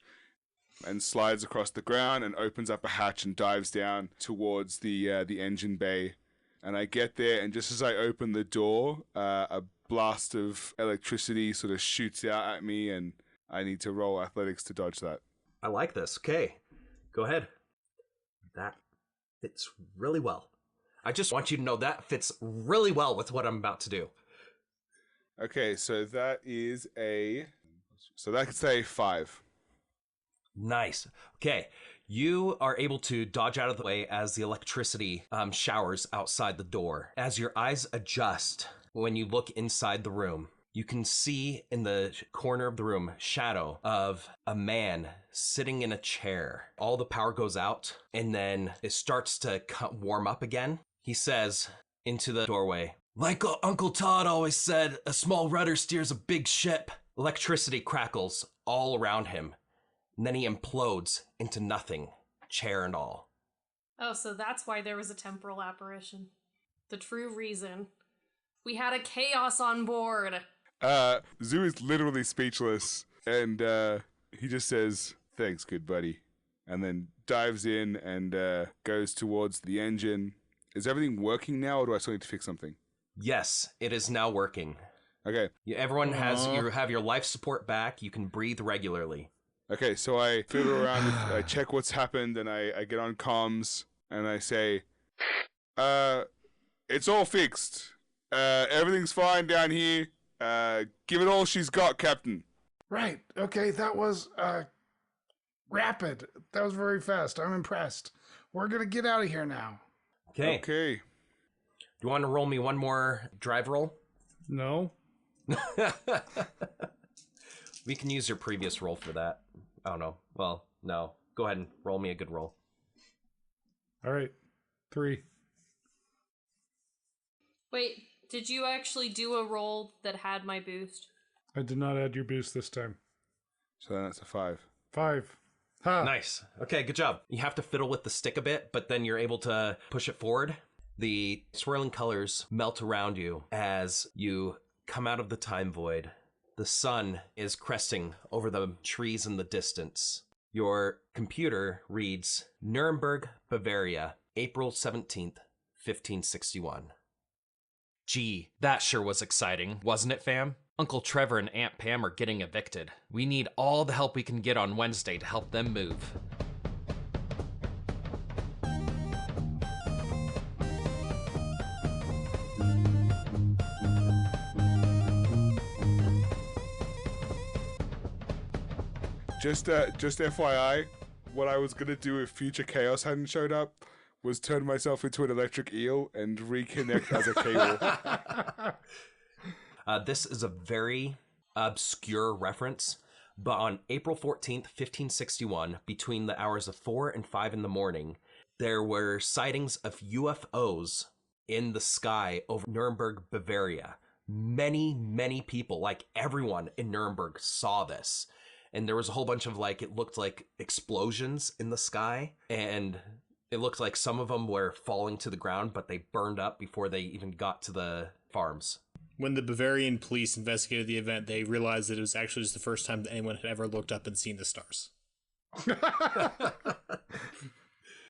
and slides across the ground and opens up a hatch and dives down towards the engine bay. And I get there, and just as I open the door, a blast of electricity sort of shoots out at me, and I need to roll athletics to dodge that. I like this. Okay, go ahead. That fits really well. I just want you to know that fits really well with what I'm about to do. Okay, so that's a 5. Nice. Okay, you are able to dodge out of the way as the electricity showers outside the door. As your eyes adjust when you look inside the room, you can see in the corner of the room shadow of a man sitting in a chair. All the power goes out, and then it starts to warm up again. He says into the doorway, "Like Uncle Todd always said, a small rudder steers a big ship." Electricity crackles all around him, and then he implodes into nothing, chair and all. Oh, so that's why there was a temporal apparition. The true reason. We had a KAOS on board. Zoo is literally speechless, and he just says, "Thanks, good buddy," and then dives in and goes towards the engine. Is everything working now, or do I still need to fix something? Yes, it is now working. Okay. Everyone you have your life support back. You can breathe regularly. Okay, so I fiddle around, I check what's happened, and I get on comms, and I say, it's all fixed. Everything's fine down here. Give it all she's got, Captain. Right. Okay, that was rapid. That was very fast. I'm impressed. We're going to get out of here now. Okay. Okay. Do you want to roll me one more drive roll? No. We can use your previous roll for that. I don't know. Well, no. Go ahead and roll me a good roll. All right. 3. Wait, did you actually do a roll that had my boost? I did not add your boost this time. So then that's a 5. 5. Ha! Nice. Okay, good job. You have to fiddle with the stick a bit, but then you're able to push it forward. The swirling colors melt around you as you come out of the time void. The sun is cresting over the trees in the distance. Your computer reads Nuremberg, Bavaria, April 17th, 1561. Gee, that sure was exciting, wasn't it, fam? Uncle Trevor and Aunt Pam are getting evicted. We need all the help we can get on Wednesday to help them move. Just FYI, what I was going to do if future KAOS hadn't showed up was turn myself into an electric eel and reconnect as a cable. This is a very obscure reference, but on April 14th, 1561, between the hours of 4 and 5 in the morning, there were sightings of UFOs in the sky over Nuremberg, Bavaria. Many, many people, like everyone in Nuremberg, saw this. And there was a whole bunch of it looked like explosions in the sky. And it looked like some of them were falling to the ground, but they burned up before they even got to the farms. When the Bavarian police investigated the event, they realized that it was actually just the first time that anyone had ever looked up and seen the stars.